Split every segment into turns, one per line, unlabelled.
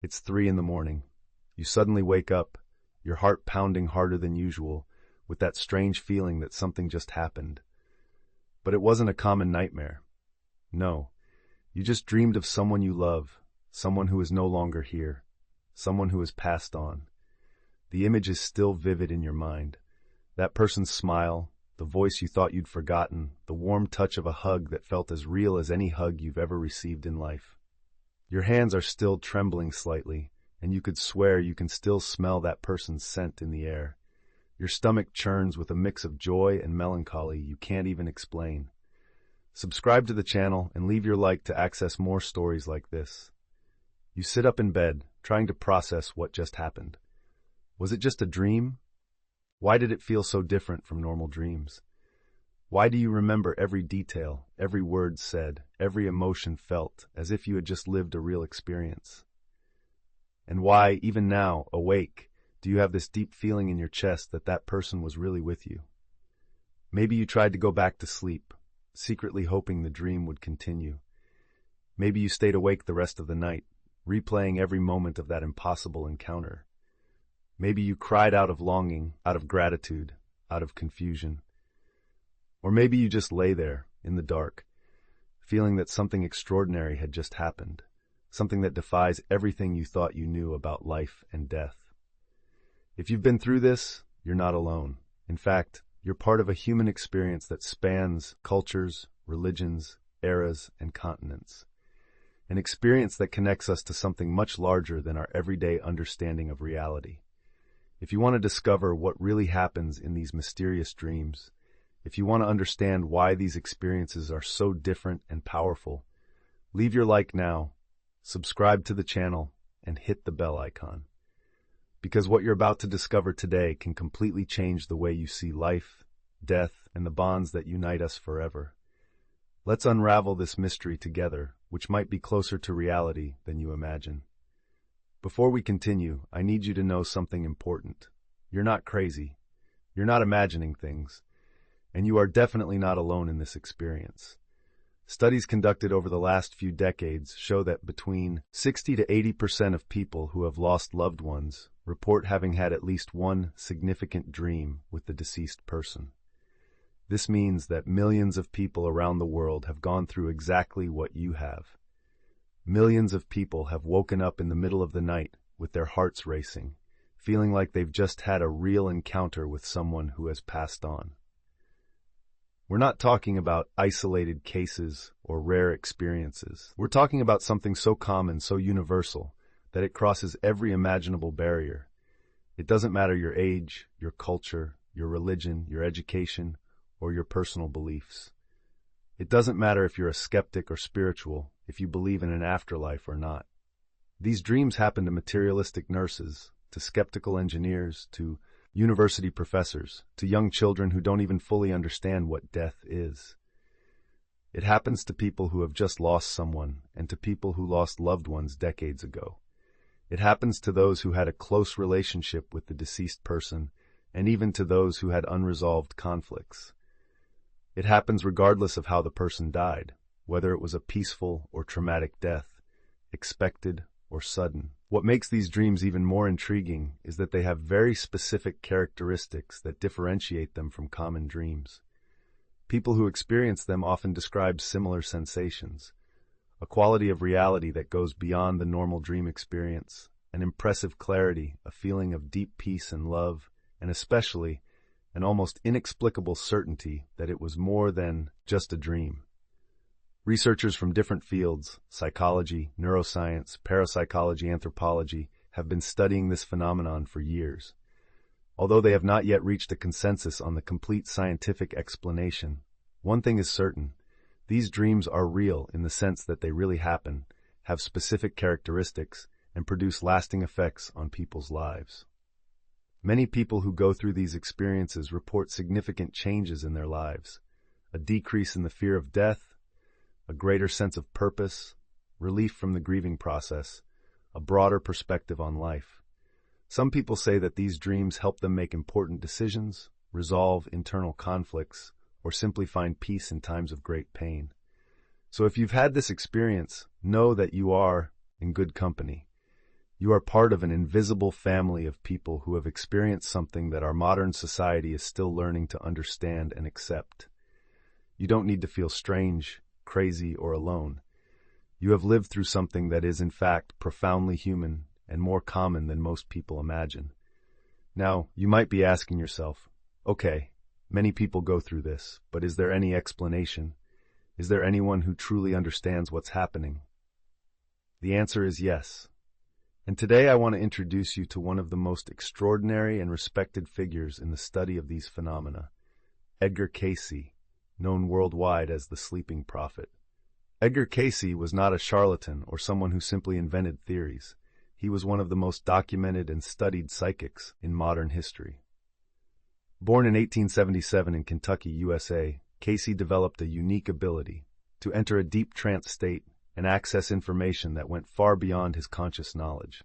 It's 3 in the morning. You suddenly wake up, your heart pounding harder than usual, with that strange feeling that something just happened. But it wasn't a common nightmare. No, you just dreamed of someone you love, someone who is no longer here, someone who has passed on. The image is still vivid in your mind. That person's smile, the voice you thought you'd forgotten, the warm touch of a hug that felt as real as any hug you've ever received in life. Your hands are still trembling slightly, and you could swear you can still smell that person's scent in the air. Your stomach churns with a mix of joy and melancholy you can't even explain. Subscribe to the channel and leave your like to access more stories like this. You sit up in bed, trying to process what just happened. Was it just a dream? Why did it feel so different from normal dreams? Why do you remember every detail, every word said, every emotion felt, as if you had just lived a real experience? And why, even now, awake, do you have this deep feeling in your chest that that person was really with you? Maybe you tried to go back to sleep, secretly hoping the dream would continue. Maybe you stayed awake the rest of the night, replaying every moment of that impossible encounter. Maybe you cried out of longing, out of gratitude, out of confusion. Or maybe you just lay there, in the dark, feeling that something extraordinary had just happened, something that defies everything you thought you knew about life and death. If you've been through this, you're not alone. In fact, you're part of a human experience that spans cultures, religions, eras, and continents. An experience that connects us to something much larger than our everyday understanding of reality. If you want to discover what really happens in these mysterious dreams, if you want to understand why these experiences are so different and powerful, leave your like now, subscribe to the channel, and hit the bell icon. Because what you're about to discover today can completely change the way you see life, death, and the bonds that unite us forever. Let's unravel this mystery together, which might be closer to reality than you imagine. Before we continue, I need you to know something important. You're not crazy. You're not imagining things. And you are definitely not alone in this experience. Studies conducted over the last few decades show that between 60 to 80% of people who have lost loved ones report having had at least one significant dream with the deceased person. This means that millions of people around the world have gone through exactly what you have. Millions of people have woken up in the middle of the night with their hearts racing, feeling like they've just had a real encounter with someone who has passed on. We're not talking about isolated cases or rare experiences. We're talking about something so common, so universal, that it crosses every imaginable barrier. It doesn't matter your age, your culture, your religion, your education, or your personal beliefs. It doesn't matter if you're a skeptic or spiritual, if you believe in an afterlife or not. These dreams happen to materialistic nurses, to skeptical engineers, to university professors, to young children who don't even fully understand what death is. It happens to people who have just lost someone and to people who lost loved ones decades ago. It happens to those who had a close relationship with the deceased person and even to those who had unresolved conflicts. It happens regardless of how the person died, whether it was a peaceful or traumatic death, expected or sudden. What makes these dreams even more intriguing is that they have very specific characteristics that differentiate them from common dreams. People who experience them often describe similar sensations, a quality of reality that goes beyond the normal dream experience, an impressive clarity, a feeling of deep peace and love, and especially an almost inexplicable certainty that it was more than just a dream. Researchers from different fields, psychology, neuroscience, parapsychology, anthropology, have been studying this phenomenon for years. Although they have not yet reached a consensus on the complete scientific explanation, one thing is certain: these dreams are real in the sense that they really happen, have specific characteristics, and produce lasting effects on people's lives. Many people who go through these experiences report significant changes in their lives: a decrease in the fear of death, a greater sense of purpose, relief from the grieving process, a broader perspective on life. Some people say that these dreams help them make important decisions, resolve internal conflicts, or simply find peace in times of great pain. So if you've had this experience, know that you are in good company. You are part of an invisible family of people who have experienced something that our modern society is still learning to understand and accept. You don't need to feel strange, crazy, or alone. You have lived through something that is, in fact, profoundly human and more common than most people imagine. Now, you might be asking yourself, okay, many people go through this, but is there any explanation? Is there anyone who truly understands what's happening? The answer is yes. And today I want to introduce you to one of the most extraordinary and respected figures in the study of these phenomena, Edgar Cayce, known worldwide as the Sleeping Prophet. Edgar Cayce was not a charlatan or someone who simply invented theories. He was one of the most documented and studied psychics in modern history. Born in 1877 in Kentucky, USA, Cayce developed a unique ability to enter a deep trance state and access information that went far beyond his conscious knowledge.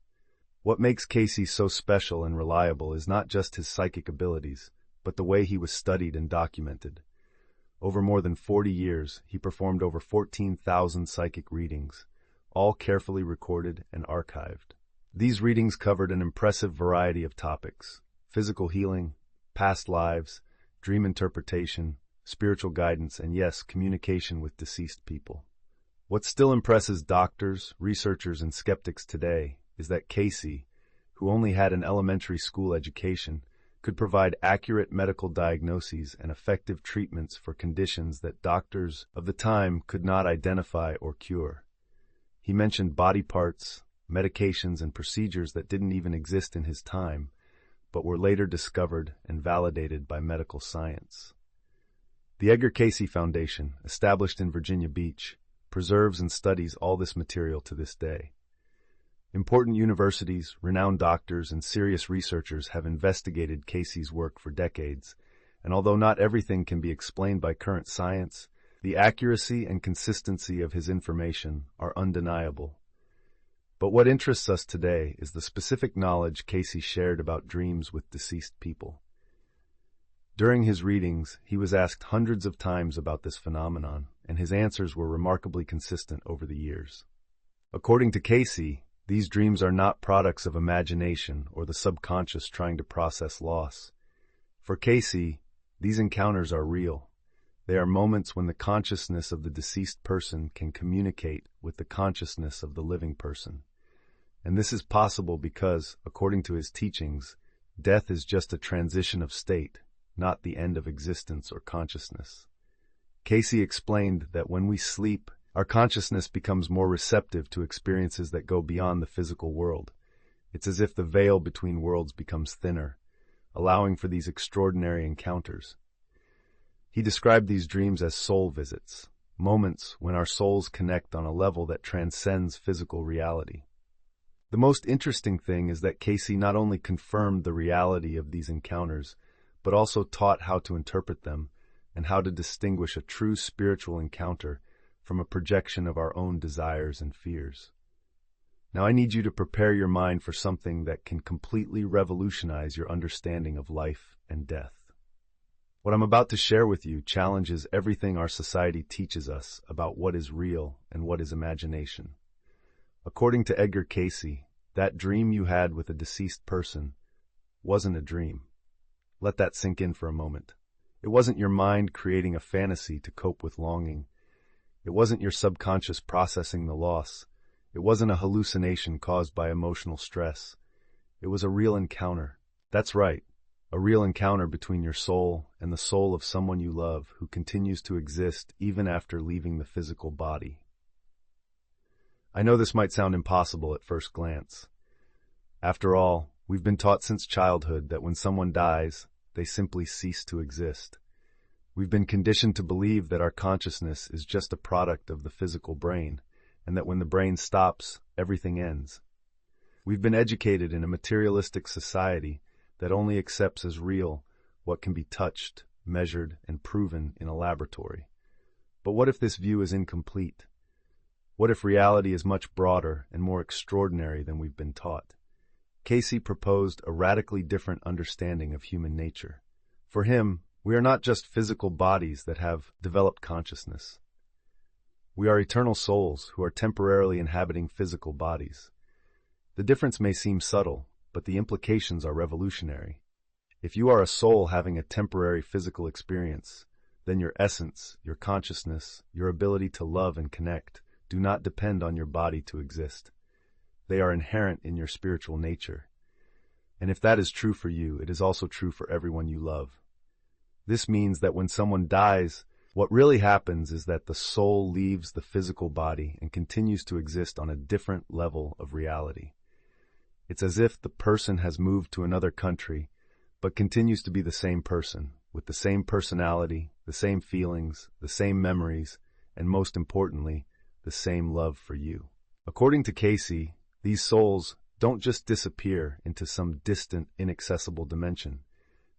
What makes Cayce so special and reliable is not just his psychic abilities, but the way he was studied and documented. Over more than 40 years, he performed over 14,000 psychic readings, all carefully recorded and archived. These readings covered an impressive variety of topics: physical healing, past lives, dream interpretation, spiritual guidance, and yes, communication with deceased people. What still impresses doctors, researchers, and skeptics today is that Cayce, who only had an elementary school education, could provide accurate medical diagnoses and effective treatments for conditions that doctors of the time could not identify or cure. He mentioned body parts, medications, and procedures that didn't even exist in his time, but were later discovered and validated by medical science. The Edgar Cayce Foundation, established in Virginia Beach, preserves and studies all this material to this day. Important universities, renowned doctors, and serious researchers have investigated Cayce's work for decades, and although not everything can be explained by current science, the accuracy and consistency of his information are undeniable. But what interests us today is the specific knowledge Cayce shared about dreams with deceased people. During his readings, he was asked hundreds of times about this phenomenon, and his answers were remarkably consistent over the years. According to Cayce, these dreams are not products of imagination or the subconscious trying to process loss. For Cayce, these encounters are real. They are moments when the consciousness of the deceased person can communicate with the consciousness of the living person. And this is possible because, according to his teachings, death is just a transition of state, not the end of existence or consciousness. Cayce explained that when we sleep, our consciousness becomes more receptive to experiences that go beyond the physical world. It's as if the veil between worlds becomes thinner, allowing for these extraordinary encounters. He described these dreams as soul visits, moments when our souls connect on a level that transcends physical reality. The most interesting thing is that Cayce not only confirmed the reality of these encounters, but also taught how to interpret them and how to distinguish a true spiritual encounter from a projection of our own desires and fears. Now I need you to prepare your mind for something that can completely revolutionize your understanding of life and death. What I'm about to share with you challenges everything our society teaches us about what is real and what is imagination. According to Edgar Cayce, that dream you had with a deceased person wasn't a dream. Let that sink in for a moment. It wasn't your mind creating a fantasy to cope with longing. It wasn't your subconscious processing the loss. It wasn't a hallucination caused by emotional stress. It was a real encounter. That's right, a real encounter between your soul and the soul of someone you love who continues to exist even after leaving the physical body. I know this might sound impossible at first glance. After all, we've been taught since childhood that when someone dies, they simply cease to exist. We've been conditioned to believe that our consciousness is just a product of the physical brain, and that when the brain stops, everything ends. We've been educated in a materialistic society that only accepts as real what can be touched, measured, and proven in a laboratory. But what if this view is incomplete? What if reality is much broader and more extraordinary than we've been taught? Cayce proposed a radically different understanding of human nature. For him, we are not just physical bodies that have developed consciousness. We are eternal souls who are temporarily inhabiting physical bodies. The difference may seem subtle, but the implications are revolutionary. If you are a soul having a temporary physical experience, then your essence, your consciousness, your ability to love and connect do not depend on your body to exist. They are inherent in your spiritual nature. And if that is true for you, it is also true for everyone you love. This means that when someone dies, what really happens is that the soul leaves the physical body and continues to exist on a different level of reality. It's as if the person has moved to another country, but continues to be the same person, with the same personality, the same feelings, the same memories, and most importantly, the same love for you. According to Cayce, these souls don't just disappear into some distant, inaccessible dimension.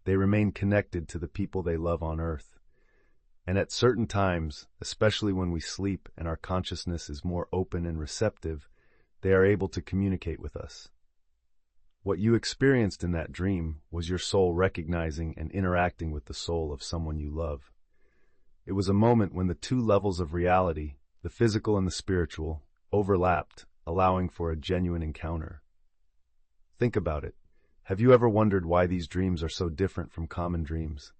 They remain connected to the people they love on Earth. And at certain times, especially when we sleep and our consciousness is more open and receptive, they are able to communicate with us. What you experienced in that dream was your soul recognizing and interacting with the soul of someone you love. It was a moment when the two levels of reality, the physical and the spiritual, overlapped, allowing for a genuine encounter. Think about it. Have you ever wondered why these dreams are so different from common dreams?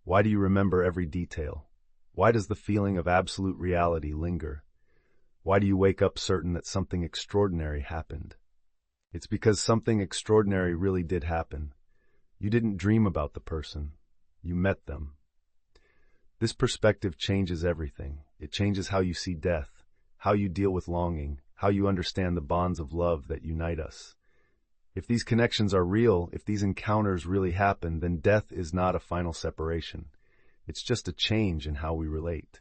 Why do you remember every detail? Why does the feeling of absolute reality linger? Why do you wake up certain that something extraordinary happened? It's because something extraordinary really did happen. You didn't dream about the person. You met them. This perspective changes everything. It changes how you see death, how you deal with longing, how you understand the bonds of love that unite us. If these connections are real, if these encounters really happen, then death is not a final separation. It's just a change in how we relate.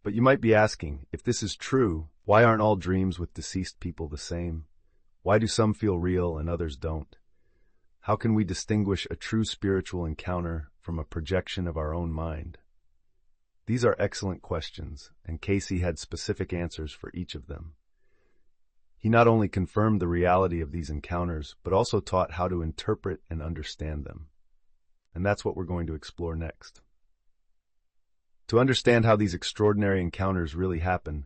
But you might be asking, if this is true, why aren't all dreams with deceased people the same? Why do some feel real and others don't? How can we distinguish a true spiritual encounter from a projection of our own mind? These are excellent questions, and Cayce had specific answers for each of them. He not only confirmed the reality of these encounters, but also taught how to interpret and understand them. And that's what we're going to explore next. To understand how these extraordinary encounters really happen,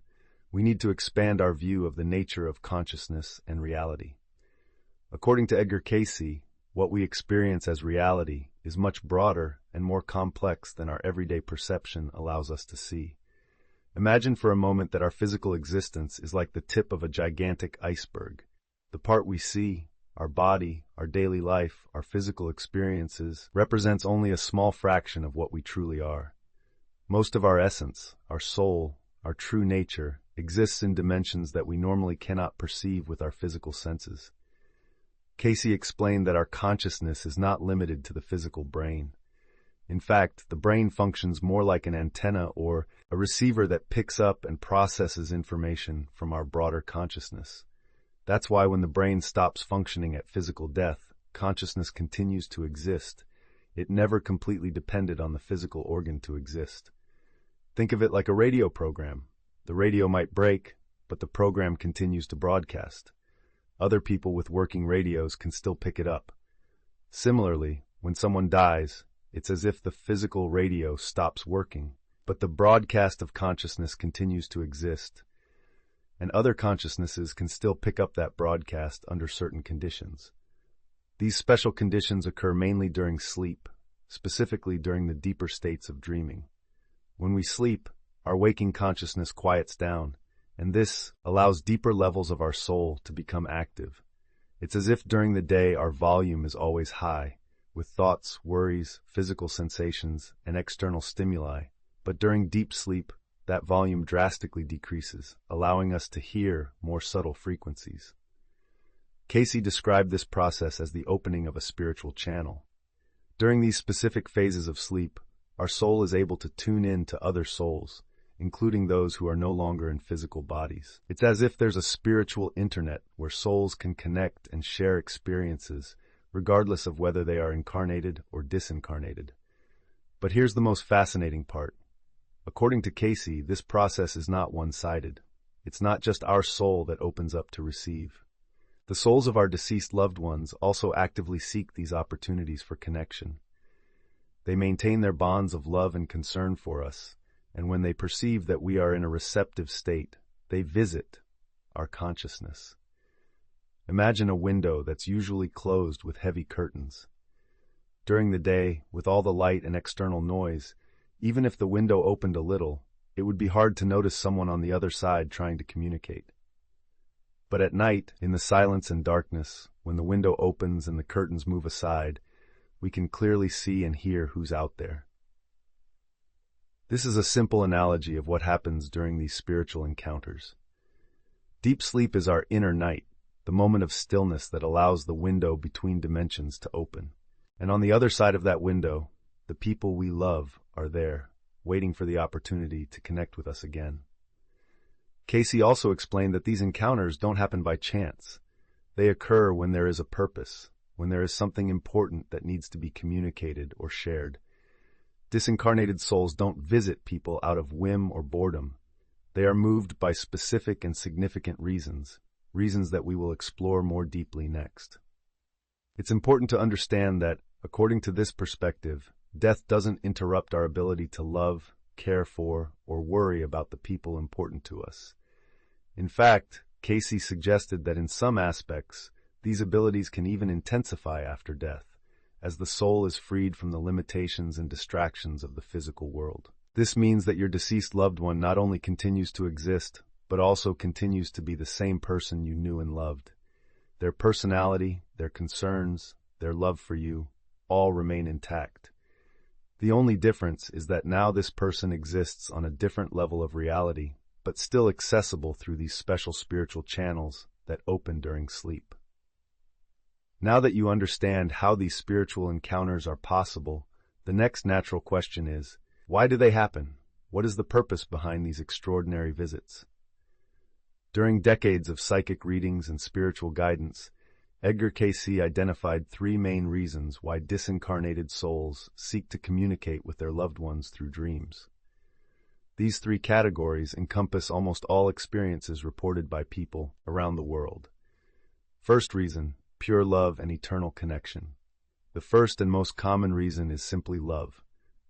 we need to expand our view of the nature of consciousness and reality. According to Edgar Cayce, what we experience as reality is much broader and more complex than our everyday perception allows us to see. Imagine for a moment that our physical existence is like the tip of a gigantic iceberg. The part we see, our body, our daily life, our physical experiences, represents only a small fraction of what we truly are. Most of our essence, our soul, our true nature, exists in dimensions that we normally cannot perceive with our physical senses. Cayce explained that our consciousness is not limited to the physical brain. In fact, the brain functions more like an antenna or a receiver that picks up and processes information from our broader consciousness. That's why when the brain stops functioning at physical death, consciousness continues to exist. It never completely depended on the physical organ to exist. Think of it like a radio program. The radio might break, but the program continues to broadcast. Other people with working radios can still pick it up. Similarly, when someone dies, it's as if the physical radio stops working, but the broadcast of consciousness continues to exist, and other consciousnesses can still pick up that broadcast under certain conditions. These special conditions occur mainly during sleep, specifically during the deeper states of dreaming. When we sleep, our waking consciousness quiets down, and this allows deeper levels of our soul to become active. It's as if during the day our volume is always high, with thoughts, worries, physical sensations, and external stimuli, but during deep sleep, that volume drastically decreases, allowing us to hear more subtle frequencies. Cayce described this process as the opening of a spiritual channel. During these specific phases of sleep, our soul is able to tune in to other souls, including those who are no longer in physical bodies. It's as if there's a spiritual internet where souls can connect and share experiences, regardless of whether they are incarnated or disincarnated. But here's the most fascinating part. According to Cayce, this process is not one-sided. It's not just our soul that opens up to receive. The souls of our deceased loved ones also actively seek these opportunities for connection. They maintain their bonds of love and concern for us, and when they perceive that we are in a receptive state, they visit our consciousness. Imagine a window that's usually closed with heavy curtains. During the day, with all the light and external noise, even if the window opened a little, it would be hard to notice someone on the other side trying to communicate. But at night, in the silence and darkness, when the window opens and the curtains move aside, we can clearly see and hear who's out there. This is a simple analogy of what happens during these spiritual encounters. Deep sleep is our inner night, the moment of stillness that allows the window between dimensions to open. And on the other side of that window, the people we love are there, waiting for the opportunity to connect with us again. Cayce also explained that these encounters don't happen by chance. They occur when there is a purpose, when there is something important that needs to be communicated or shared. Disincarnated souls don't visit people out of whim or boredom. They are moved by specific and significant reasons that we will explore more deeply next. It's important to understand that, according to this perspective, death doesn't interrupt our ability to love, care for, or worry about the people important to us. In fact, Cayce suggested that in some aspects, these abilities can even intensify after death, as the soul is freed from the limitations and distractions of the physical world. This means that your deceased loved one not only continues to exist, but also continues to be the same person you knew and loved. Their personality, their concerns, their love for you, all remain intact. The only difference is that now this person exists on a different level of reality, but still accessible through these special spiritual channels that open during sleep. Now that you understand how these spiritual encounters are possible, the next natural question is, why do they happen? What is the purpose behind these extraordinary visits? During decades of psychic readings and spiritual guidance, Edgar Cayce identified three main reasons why disincarnated souls seek to communicate with their loved ones through dreams. These three categories encompass almost all experiences reported by people around the world. First reason, pure love and eternal connection. The first and most common reason is simply love,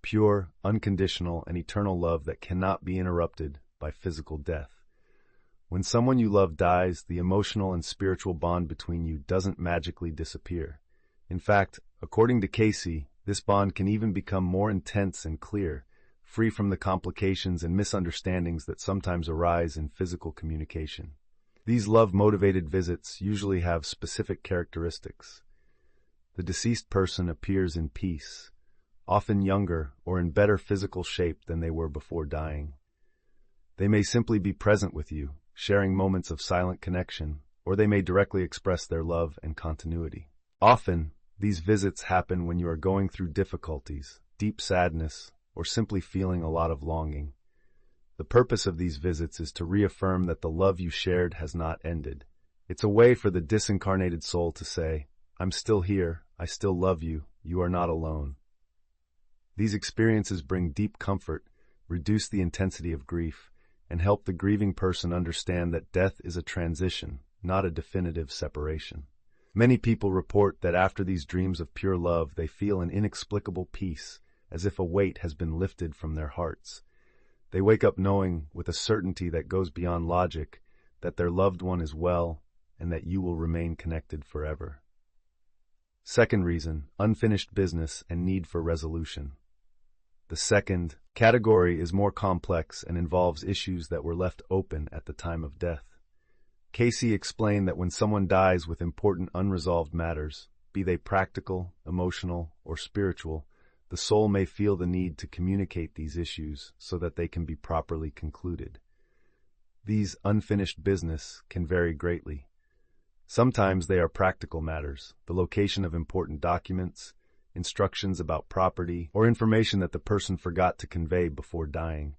pure, unconditional, and eternal love that cannot be interrupted by physical death. When someone you love dies, the emotional and spiritual bond between you doesn't magically disappear. In fact, according to Cayce, this bond can even become more intense and clear, free from the complications and misunderstandings that sometimes arise in physical communication. These love-motivated visits usually have specific characteristics. The deceased person appears in peace, often younger or in better physical shape than they were before dying. They may simply be present with you, sharing moments of silent connection, or they may directly express their love and continuity. Often, these visits happen when you are going through difficulties, deep sadness, or simply feeling a lot of longing. The purpose of these visits is to reaffirm that the love you shared has not ended. It's a way for the disincarnated soul to say, "I'm still here, I still love you, you are not alone." These experiences bring deep comfort, reduce the intensity of grief, and help the grieving person understand that death is a transition, not a definitive separation. Many people report that after these dreams of pure love, they feel an inexplicable peace, as if a weight has been lifted from their hearts. They wake up knowing, with a certainty that goes beyond logic, that their loved one is well and that you will remain connected forever. Second reason, unfinished business and need for resolution. The second category is more complex and involves issues that were left open at the time of death. Cayce explained that when someone dies with important unresolved matters, be they practical, emotional, or spiritual, the soul may feel the need to communicate these issues so that they can be properly concluded. These unfinished business can vary greatly. Sometimes they are practical matters, the location of important documents, instructions about property, or information that the person forgot to convey before dying.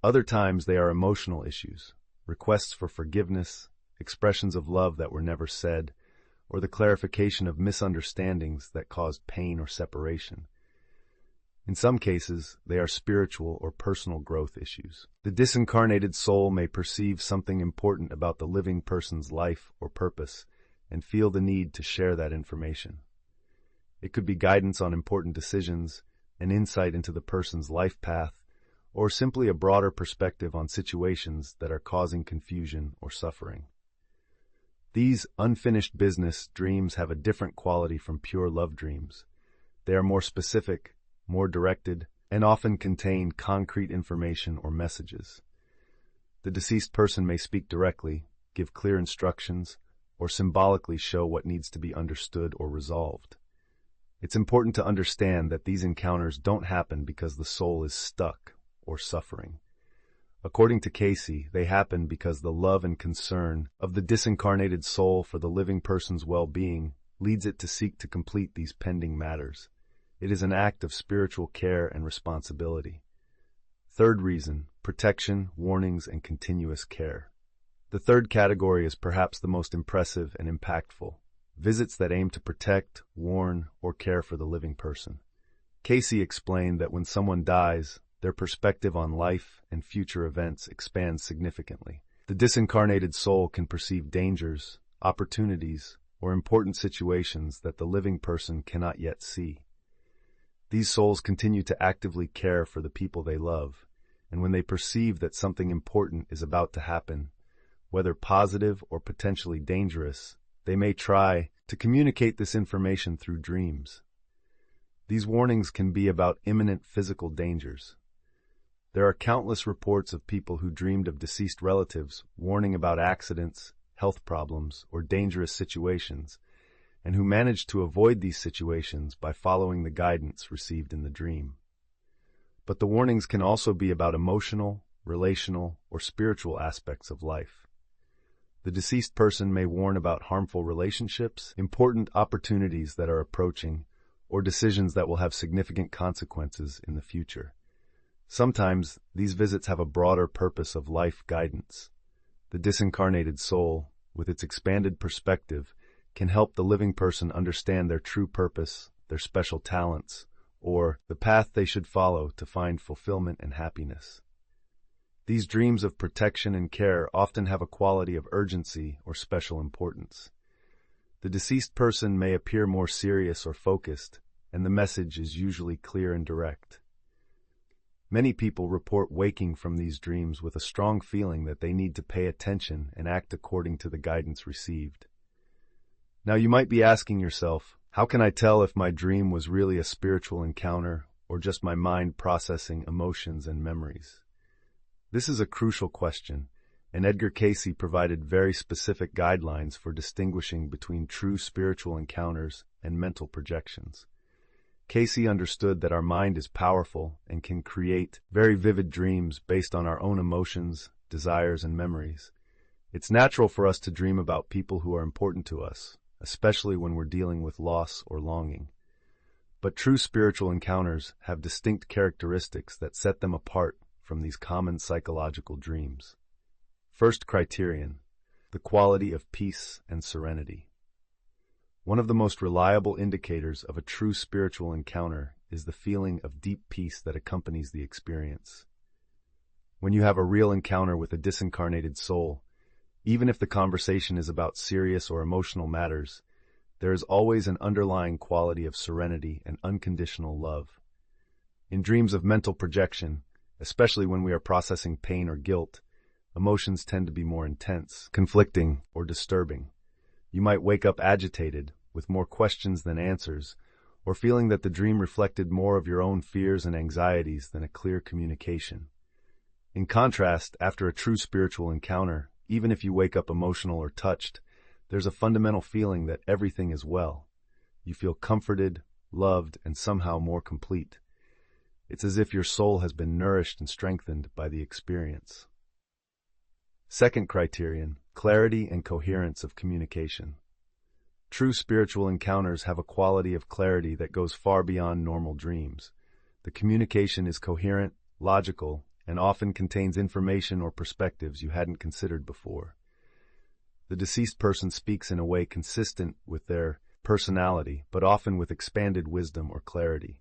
Other times they are emotional issues, requests for forgiveness, expressions of love that were never said, or the clarification of misunderstandings that caused pain or separation. In some cases, they are spiritual or personal growth issues. The disincarnated soul may perceive something important about the living person's life or purpose and feel the need to share that information. It could be guidance on important decisions, an insight into the person's life path, or simply a broader perspective on situations that are causing confusion or suffering. These unfinished business dreams have a different quality from pure love dreams. They are more specific, more directed, and often contain concrete information or messages. The deceased person may speak directly, give clear instructions, or symbolically show what needs to be understood or resolved. It's important to understand that these encounters don't happen because the soul is stuck or suffering. According to Cayce, they happen because the love and concern of the disincarnated soul for the living person's well-being leads it to seek to complete these pending matters. It is an act of spiritual care and responsibility. Third reason, protection, warnings, and continuous care. The third category is perhaps the most impressive and impactful. Visits that aim to protect, warn, or care for the living person. Cayce explained that when someone dies, their perspective on life and future events expands significantly. The disincarnated soul can perceive dangers, opportunities, or important situations that the living person cannot yet see. These souls continue to actively care for the people they love, and when they perceive that something important is about to happen, whether positive or potentially dangerous, they may try to communicate this information through dreams. These warnings can be about imminent physical dangers. There are countless reports of people who dreamed of deceased relatives warning about accidents, health problems, or dangerous situations, and who managed to avoid these situations by following the guidance received in the dream. But the warnings can also be about emotional, relational, or spiritual aspects of life. The deceased person may warn about harmful relationships, important opportunities that are approaching, or decisions that will have significant consequences in the future. Sometimes, these visits have a broader purpose of life guidance. The disincarnated soul, with its expanded perspective, can help the living person understand their true purpose, their special talents, or the path they should follow to find fulfillment and happiness. These dreams of protection and care often have a quality of urgency or special importance. The deceased person may appear more serious or focused, and the message is usually clear and direct. Many people report waking from these dreams with a strong feeling that they need to pay attention and act according to the guidance received. Now you might be asking yourself, how can I tell if my dream was really a spiritual encounter or just my mind processing emotions and memories? This is a crucial question, and Edgar Cayce provided very specific guidelines for distinguishing between true spiritual encounters and mental projections. Cayce understood that our mind is powerful and can create very vivid dreams based on our own emotions, desires, and memories. It's natural for us to dream about people who are important to us, especially when we're dealing with loss or longing. But true spiritual encounters have distinct characteristics that set them apart from these common psychological dreams. First criterion, the quality of peace and serenity. One of the most reliable indicators of a true spiritual encounter is the feeling of deep peace that accompanies the experience. When you have a real encounter with a disincarnated soul, even if the conversation is about serious or emotional matters, there is always an underlying quality of serenity and unconditional love. In dreams of mental projection, especially when we are processing pain or guilt, emotions tend to be more intense, conflicting, or disturbing. You might wake up agitated, with more questions than answers, or feeling that the dream reflected more of your own fears and anxieties than a clear communication. In contrast, after a true spiritual encounter, even if you wake up emotional or touched, there's a fundamental feeling that everything is well. You feel comforted, loved, and somehow more complete. It's as if your soul has been nourished and strengthened by the experience. Second criterion, clarity and coherence of communication. True spiritual encounters have a quality of clarity that goes far beyond normal dreams. The communication is coherent, logical, and often contains information or perspectives you hadn't considered before. The deceased person speaks in a way consistent with their personality, but often with expanded wisdom or clarity.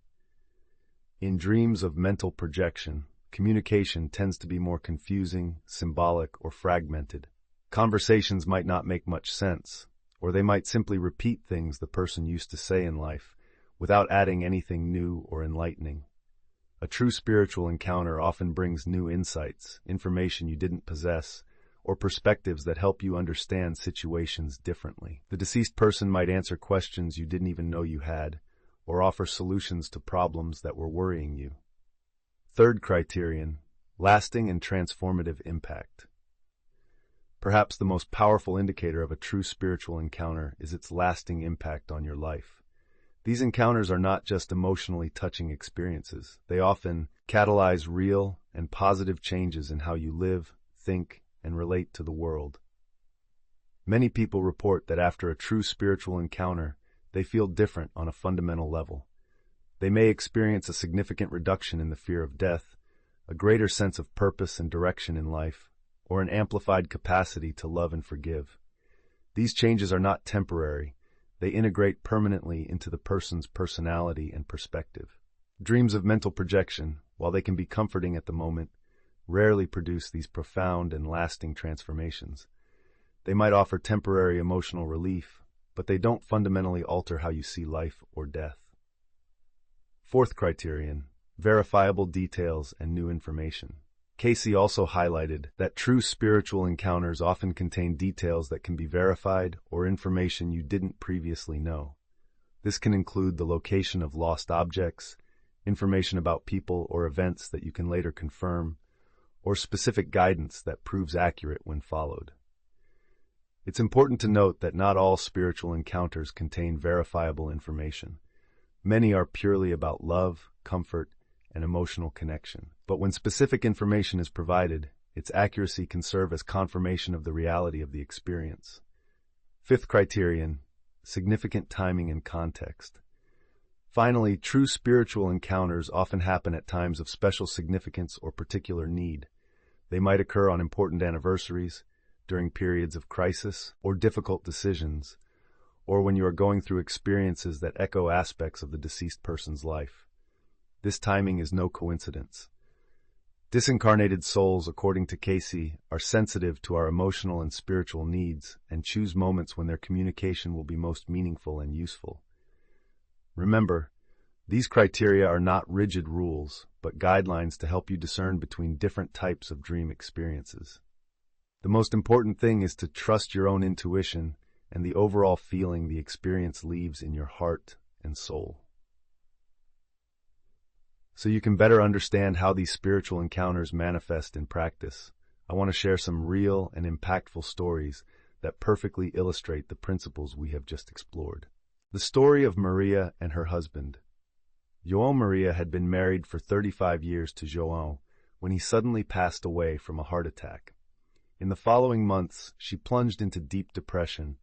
In dreams of mental projection, communication tends to be more confusing, symbolic, or fragmented. Conversations might not make much sense, or they might simply repeat things the person used to say in life, without adding anything new or enlightening. A true spiritual encounter often brings new insights, information you didn't possess, or perspectives that help you understand situations differently. The deceased person might answer questions you didn't even know you had, or offer solutions to problems that were worrying you. Third criterion, lasting and transformative impact. Perhaps the most powerful indicator of a true spiritual encounter is its lasting impact on your life. These encounters are not just emotionally touching experiences. They often catalyze real and positive changes in how you live, think, and relate to the world. Many people report that after a true spiritual encounter, they feel different on a fundamental level. They may experience a significant reduction in the fear of death, a greater sense of purpose and direction in life, or an amplified capacity to love and forgive. These changes are not temporary. They integrate permanently into the person's personality and perspective. Dreams of mental projection, while they can be comforting at the moment, rarely produce these profound and lasting transformations. They might offer temporary emotional relief, but they don't fundamentally alter how you see life or death. Fourth criterion, verifiable details and new information. Cayce also highlighted that true spiritual encounters often contain details that can be verified or information you didn't previously know. This can include the location of lost objects, information about people or events that you can later confirm, or specific guidance that proves accurate when followed. It's important to note that not all spiritual encounters contain verifiable information. Many are purely about love, comfort, and emotional connection. But when specific information is provided, its accuracy can serve as confirmation of the reality of the experience. Fifth criterion, significant timing and context. Finally, true spiritual encounters often happen at times of special significance or particular need. They might occur on important anniversaries, during periods of crisis or difficult decisions, or when you are going through experiences that echo aspects of the deceased person's life. This timing is no coincidence. Disincarnated souls, according to Cayce, are sensitive to our emotional and spiritual needs and choose moments when their communication will be most meaningful and useful. Remember, these criteria are not rigid rules, but guidelines to help you discern between different types of dream experiences. The most important thing is to trust your own intuition and the overall feeling the experience leaves in your heart and soul. So you can better understand how these spiritual encounters manifest in practice, I want to share some real and impactful stories that perfectly illustrate the principles we have just explored. The story of Maria and her husband. João Maria had been married for 35 years to João when he suddenly passed away from a heart attack. In the following months, she plunged into deep depression,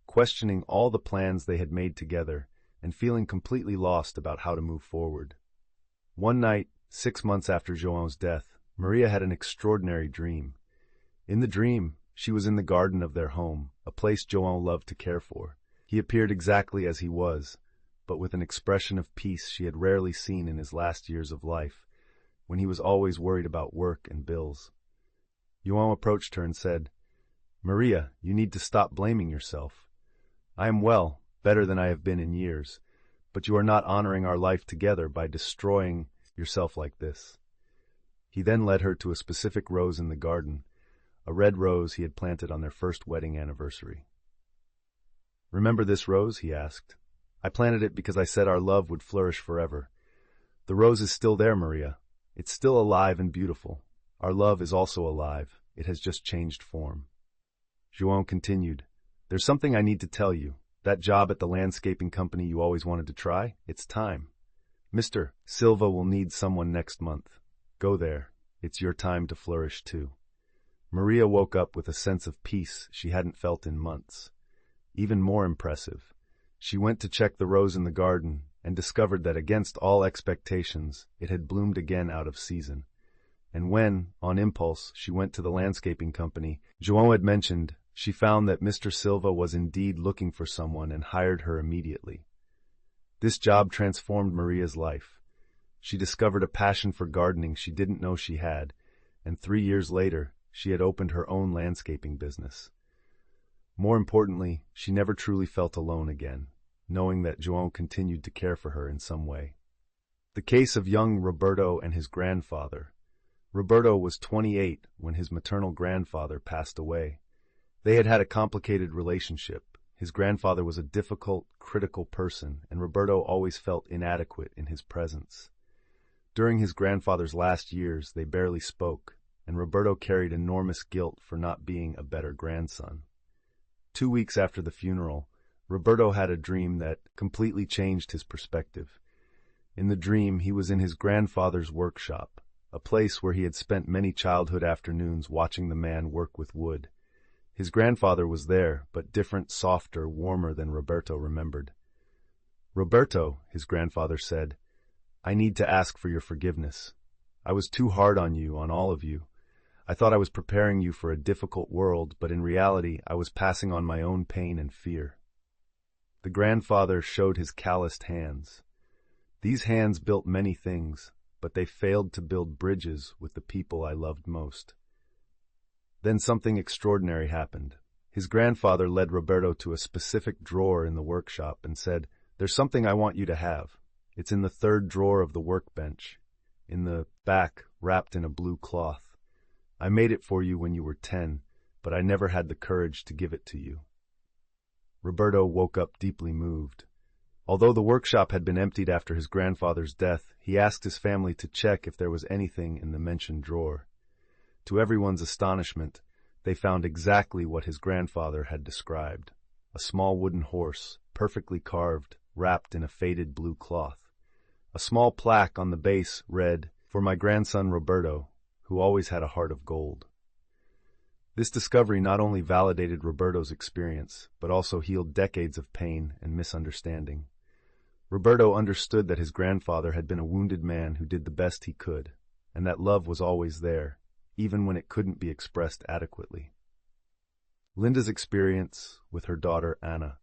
questioning all the plans they had made together and feeling completely lost about how to move forward. One night, 6 months after João's death, Maria had an extraordinary dream. In the dream, she was in the garden of their home, a place João loved to care for. He appeared exactly as he was, but with an expression of peace she had rarely seen in his last years of life, when he was always worried about work and bills. João approached her and said, "Maria, you need to stop blaming yourself. I am well, better than I have been in years, but you are not honoring our life together by destroying yourself like this." He then led her to a specific rose in the garden, a red rose he had planted on their first wedding anniversary. "Remember this rose?" he asked. "I planted it because I said our love would flourish forever. The rose is still there, Maria. It's still alive and beautiful. Our love is also alive. It has just changed form." João continued, "There's something I need to tell you. That job at the landscaping company you always wanted to try, it's time. Mr. Silva will need someone next month. Go there. It's your time to flourish too." Maria woke up with a sense of peace she hadn't felt in months. Even more impressive, she went to check the rose in the garden and discovered that against all expectations, it had bloomed again out of season. And when, on impulse, she went to the landscaping company João had mentioned, she found that Mr. Silva was indeed looking for someone and hired her immediately. This job transformed Maria's life. She discovered a passion for gardening she didn't know she had, and 3 years later, she had opened her own landscaping business. More importantly, she never truly felt alone again, knowing that João continued to care for her in some way. The case of young Roberto and his grandfather. Roberto was 28 when his maternal grandfather passed away. They had had a complicated relationship. His grandfather was a difficult, critical person, and Roberto always felt inadequate in his presence. During his grandfather's last years, they barely spoke, and Roberto carried enormous guilt for not being a better grandson. 2 weeks after the funeral, Roberto had a dream that completely changed his perspective. In the dream, he was in his grandfather's workshop, a place where he had spent many childhood afternoons watching the man work with wood. His grandfather was there, but different, softer, warmer than Roberto remembered. "Roberto," his grandfather said, "I need to ask for your forgiveness. I was too hard on you, on all of you. I thought I was preparing you for a difficult world, but in reality, I was passing on my own pain and fear." The grandfather showed his calloused hands. "These hands built many things, but they failed to build bridges with the people I loved most." Then something extraordinary happened. His grandfather led Roberto to a specific drawer in the workshop and said, "There's something I want you to have. It's in the third drawer of the workbench, in the back, wrapped in a blue cloth. I made it for you when you were 10, but I never had the courage to give it to you." Roberto woke up deeply moved. Although the workshop had been emptied after his grandfather's death, he asked his family to check if there was anything in the mentioned drawer. To everyone's astonishment, they found exactly what his grandfather had described: a small wooden horse, perfectly carved, wrapped in a faded blue cloth. A small plaque on the base read, "For my grandson Roberto, who always had a heart of gold." This discovery not only validated Roberto's experience, but also healed decades of pain and misunderstanding. Roberto understood that his grandfather had been a wounded man who did the best he could, and that love was always there, even when it couldn't be expressed adequately. Linda's experience with her daughter Anna.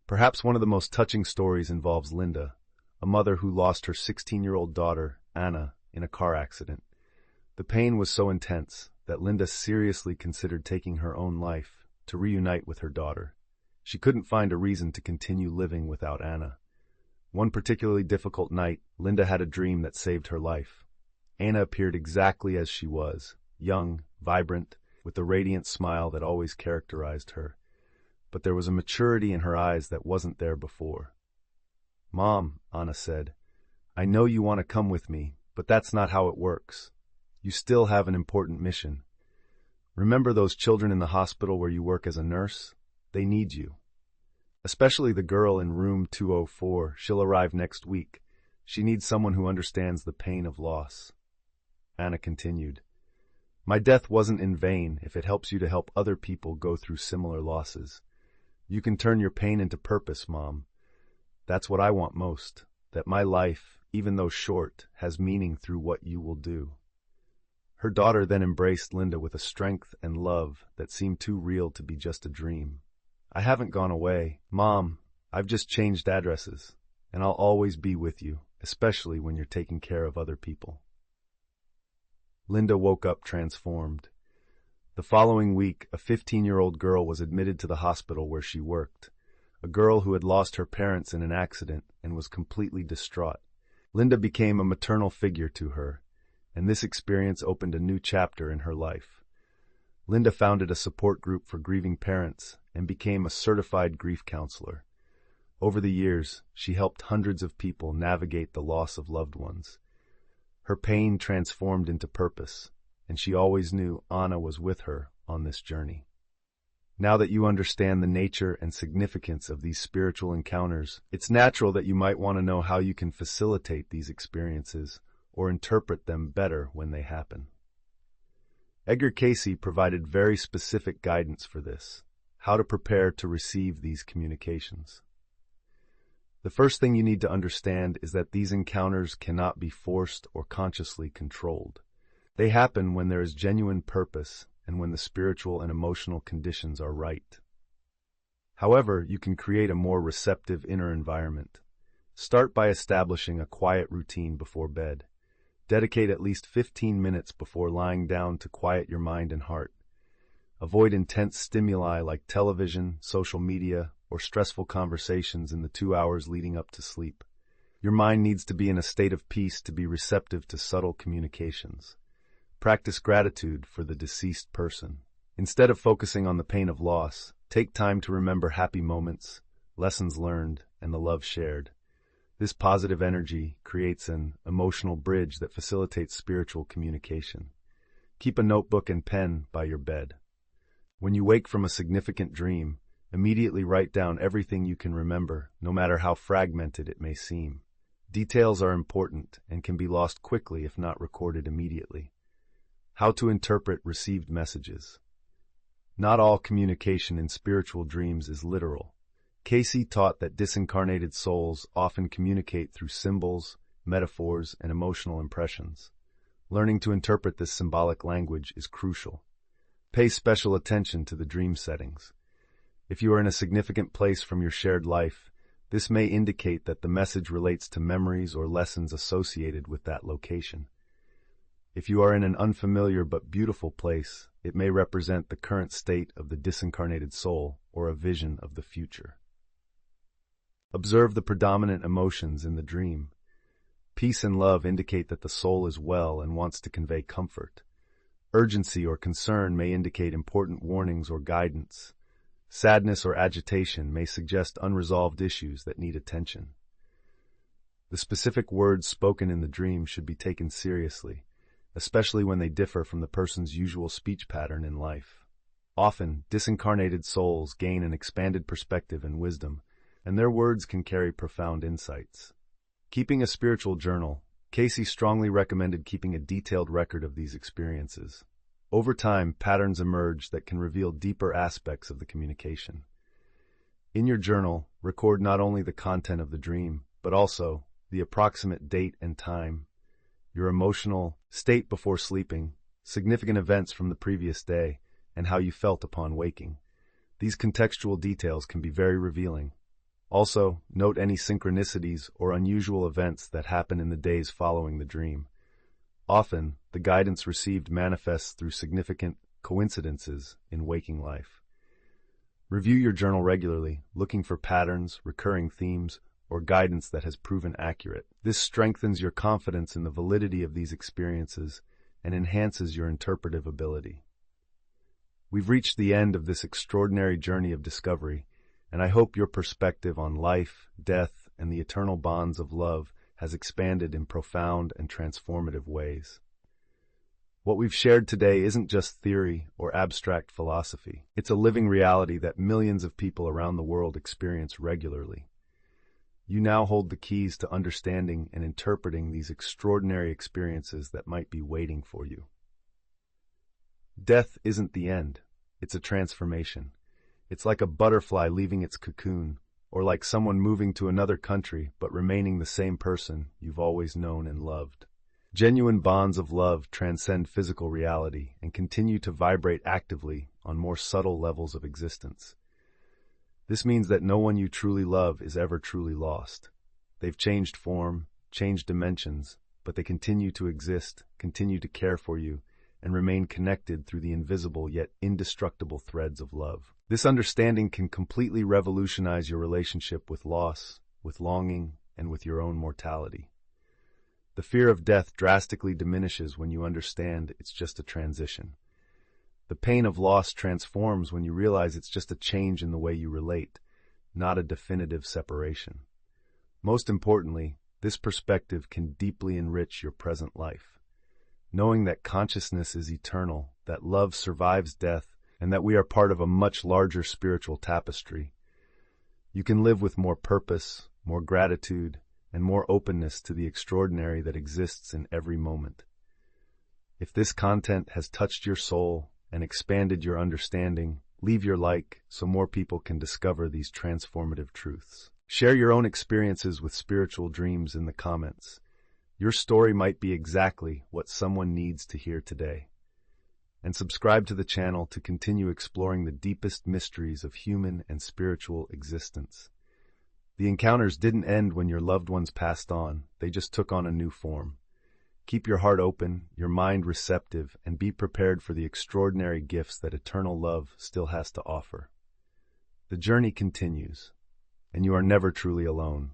Perhaps one of the most touching stories involves Linda, a mother who lost her 16-year-old daughter, Anna, in a car accident. The pain was so intense that Linda seriously considered taking her own life to reunite with her daughter. She couldn't find a reason to continue living without Anna. One particularly difficult night, Linda had a dream that saved her life. Anna appeared exactly as she was, young, vibrant, with the radiant smile that always characterized her. But there was a maturity in her eyes that wasn't there before. "Mom," Anna said, "I know you want to come with me, but that's not how it works. You still have an important mission. Remember those children in the hospital where you work as a nurse? They need you. Especially the girl in room 204. She'll arrive next week. She needs someone who understands the pain of loss." Anna continued, "My death wasn't in vain if it helps you to help other people go through similar losses. You can turn your pain into purpose, Mom. That's what I want most, that my life, even though short, has meaning through what you will do." Her daughter then embraced Linda with a strength and love that seemed too real to be just a dream. "I haven't gone away, Mom. I've just changed addresses, and I'll always be with you, especially when you're taking care of other people." Linda woke up transformed. The following week, a 15-year-old girl was admitted to the hospital where she worked, a girl who had lost her parents in an accident and was completely distraught. Linda became a maternal figure to her, and this experience opened a new chapter in her life. Linda founded a support group for grieving parents and became a certified grief counselor. Over the years, she helped hundreds of people navigate the loss of loved ones. Her pain transformed into purpose, and she always knew Anna was with her on this journey. Now that you understand the nature and significance of these spiritual encounters, it's natural that you might want to know how you can facilitate these experiences or interpret them better when they happen. Edgar Cayce provided very specific guidance for this, how to prepare to receive these communications. The first thing you need to understand is that these encounters cannot be forced or consciously controlled. They happen when there is genuine purpose and when the spiritual and emotional conditions are right. However, you can create a more receptive inner environment. Start by establishing a quiet routine before bed. Dedicate at least 15 minutes before lying down to quiet your mind and heart. Avoid intense stimuli like television, social media, or stressful conversations in the 2 hours leading up to sleep. Your mind needs to be in a state of peace to be receptive to subtle communications. Practice gratitude for the deceased person. Instead of focusing on the pain of loss, take time to remember happy moments, lessons learned, and the love shared. This positive energy creates an emotional bridge that facilitates spiritual communication. Keep a notebook and pen by your bed. When you wake from a significant dream, immediately write down everything you can remember, no matter how fragmented it may seem. Details are important and can be lost quickly if not recorded immediately. How to interpret received messages. Not all communication in spiritual dreams is literal. Cayce taught that disincarnated souls often communicate through symbols, metaphors, and emotional impressions. Learning to interpret this symbolic language is crucial. Pay special attention to the dream settings. If you are in a significant place from your shared life, this may indicate that the message relates to memories or lessons associated with that location. If you are in an unfamiliar but beautiful place, it may represent the current state of the disincarnated soul or a vision of the future. Observe the predominant emotions in the dream. Peace and love indicate that the soul is well and wants to convey comfort. Urgency or concern may indicate important warnings or guidance. Sadness or agitation may suggest unresolved issues that need attention. The specific words spoken in the dream should be taken seriously, especially when they differ from the person's usual speech pattern in life. Often, disincarnated souls gain an expanded perspective and wisdom, and their words can carry profound insights. Keeping a spiritual journal, Cayce strongly recommended keeping a detailed record of these experiences. Over time, patterns emerge that can reveal deeper aspects of the communication. In your journal, record not only the content of the dream, but also the approximate date and time, your emotional state before sleeping, significant events from the previous day, and how you felt upon waking. These contextual details can be very revealing. Also, note any synchronicities or unusual events that happen in the days following the dream. Often, the guidance received manifests through significant coincidences in waking life. Review your journal regularly, looking for patterns, recurring themes, or guidance that has proven accurate. This strengthens your confidence in the validity of these experiences and enhances your interpretive ability. We've reached the end of this extraordinary journey of discovery, and I hope your perspective on life, death, and the eternal bonds of love has expanded in profound and transformative ways. What we've shared today isn't just theory or abstract philosophy. It's a living reality that millions of people around the world experience regularly. You now hold the keys to understanding and interpreting these extraordinary experiences that might be waiting for you. Death isn't the end. It's a transformation. It's like a butterfly leaving its cocoon, or like someone moving to another country but remaining the same person you've always known and loved. Genuine bonds of love transcend physical reality and continue to vibrate actively on more subtle levels of existence. This means that no one you truly love is ever truly lost. They've changed form, changed dimensions, but they continue to exist, continue to care for you, and remain connected through the invisible yet indestructible threads of love. This understanding can completely revolutionize your relationship with loss, with longing, and with your own mortality. The fear of death drastically diminishes when you understand it's just a transition. The pain of loss transforms when you realize it's just a change in the way you relate, not a definitive separation. Most importantly, this perspective can deeply enrich your present life. Knowing that consciousness is eternal, that love survives death, and that we are part of a much larger spiritual tapestry, you can live with more purpose, more gratitude, and more openness to the extraordinary that exists in every moment. If this content has touched your soul and expanded your understanding, leave your like so more people can discover these transformative truths. Share your own experiences with spiritual dreams in the comments. Your story might be exactly what someone needs to hear today. And subscribe to the channel to continue exploring the deepest mysteries of human and spiritual existence. The encounters didn't end when your loved ones passed on, they just took on a new form. Keep your heart open, your mind receptive, and be prepared for the extraordinary gifts that eternal love still has to offer. The journey continues, and you are never truly alone.